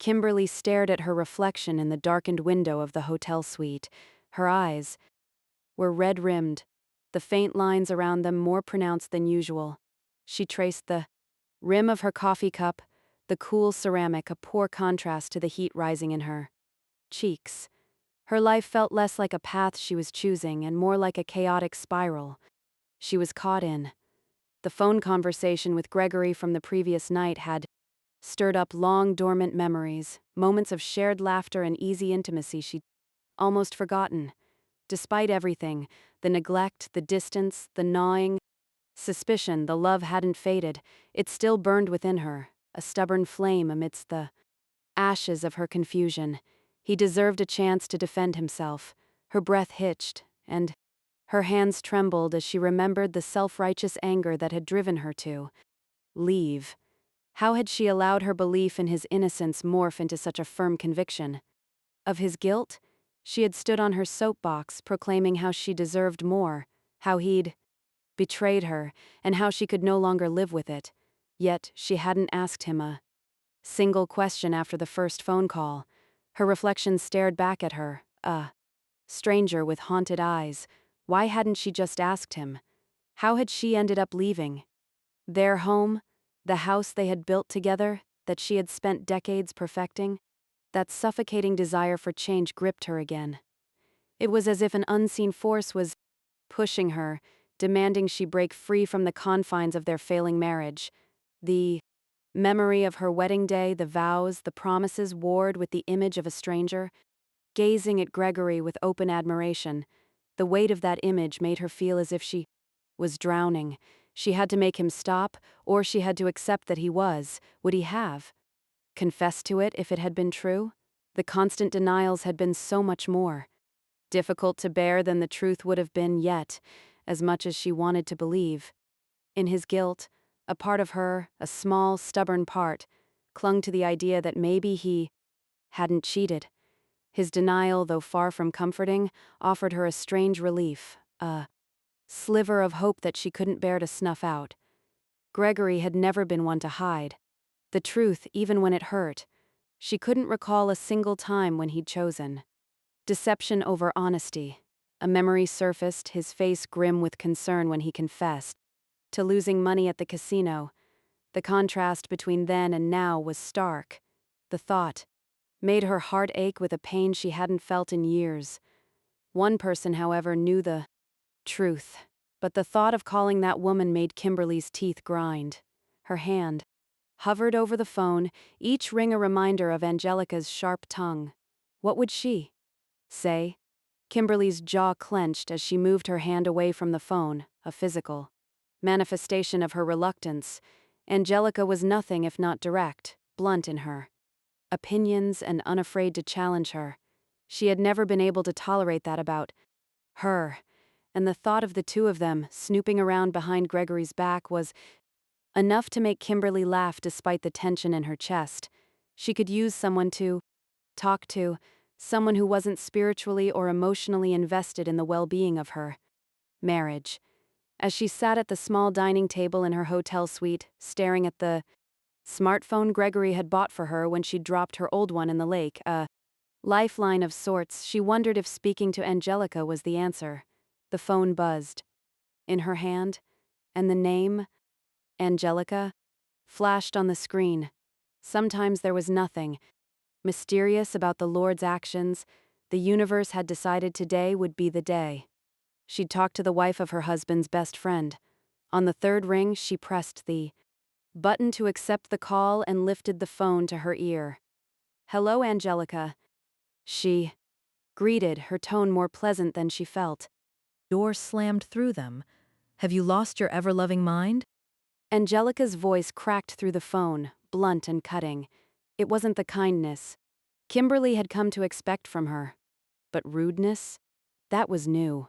Kimberly stared at her reflection in the darkened window of the hotel suite. Her eyes were red-rimmed, the faint lines around them more pronounced than usual. She traced the rim of her coffee cup, the cool ceramic, a poor contrast to the heat rising in her cheeks. Her life felt less like a path she was choosing and more like a chaotic spiral she was caught in. The phone conversation with Gregory from the previous night had stirred up long dormant memories, moments of shared laughter and easy intimacy she'd almost forgotten. Despite everything, the neglect, the distance, the gnawing suspicion, the love hadn't faded. It still burned within her, a stubborn flame amidst the ashes of her confusion. He deserved a chance to defend himself. Her breath hitched, and her hands trembled as she remembered the self-righteous anger that had driven her to leave. How had she allowed her belief in his innocence morph into such a firm conviction? Of his guilt, she had stood on her soapbox proclaiming how she deserved more, how he'd betrayed her, and how she could no longer live with it. Yet she hadn't asked him a single question after the first phone call. Her reflection stared back at her, a stranger with haunted eyes. Why hadn't she just asked him? How had she ended up leaving their home, the house they had built together, that she had spent decades perfecting? That suffocating desire for change gripped her again. It was as if an unseen force was pushing her, demanding she break free from the confines of their failing marriage. The memory of her wedding day, the vows, the promises warred with the image of a stranger, gazing at Gregory with open admiration. The weight of that image made her feel as if she was drowning. She had to make him stop, or she had to accept that he was. Would he have confessed to it if it had been true? The constant denials had been so much more difficult to bear than the truth would have been, yet, as much as she wanted to believe. In his guilt, a part of her, a small, stubborn part, clung to the idea that maybe he hadn't cheated. His denial, though far from comforting, offered her a strange relief, a sliver of hope that she couldn't bear to snuff out. Gregory had never been one to hide the truth, even when it hurt. She couldn't recall a single time when he'd chosen deception over honesty. A memory surfaced, his face grim with concern when he confessed to losing money at the casino. The contrast between then and now was stark. The thought made her heart ache with a pain she hadn't felt in years. One person, however, knew the truth, but the thought of calling that woman made Kimberly's teeth grind. Her hand hovered over the phone, each ring a reminder of Angelica's sharp tongue. What would she say? Kimberly's jaw clenched as she moved her hand away from the phone, a physical manifestation of her reluctance. Angelica was nothing if not direct, blunt in her opinions and unafraid to challenge her. She had never been able to tolerate that about her, and the thought of the two of them snooping around behind Gregory's back was enough to make Kimberly laugh despite the tension in her chest. She could use someone to talk to, someone who wasn't spiritually or emotionally invested in the well-being of her marriage. As she sat at the small dining table in her hotel suite, staring at the smartphone Gregory had bought for her when she dropped her old one in the lake, a lifeline of sorts, she wondered if speaking to Angelica was the answer. The phone buzzed in her hand, and the name, Angelica, flashed on the screen. Sometimes there was nothing mysterious about the Lord's actions. The universe had decided today would be the day. She'd talked to the wife of her husband's best friend. On the third ring, she pressed the button to accept the call and lifted the phone to her ear. "Hello, Angelica," she greeted, her tone more pleasant than she felt. Door slammed through them. Have you lost your ever-loving mind? Angelica's voice cracked through the phone, blunt and cutting. It wasn't the kindness Kimberly had come to expect from her. But rudeness? That was new.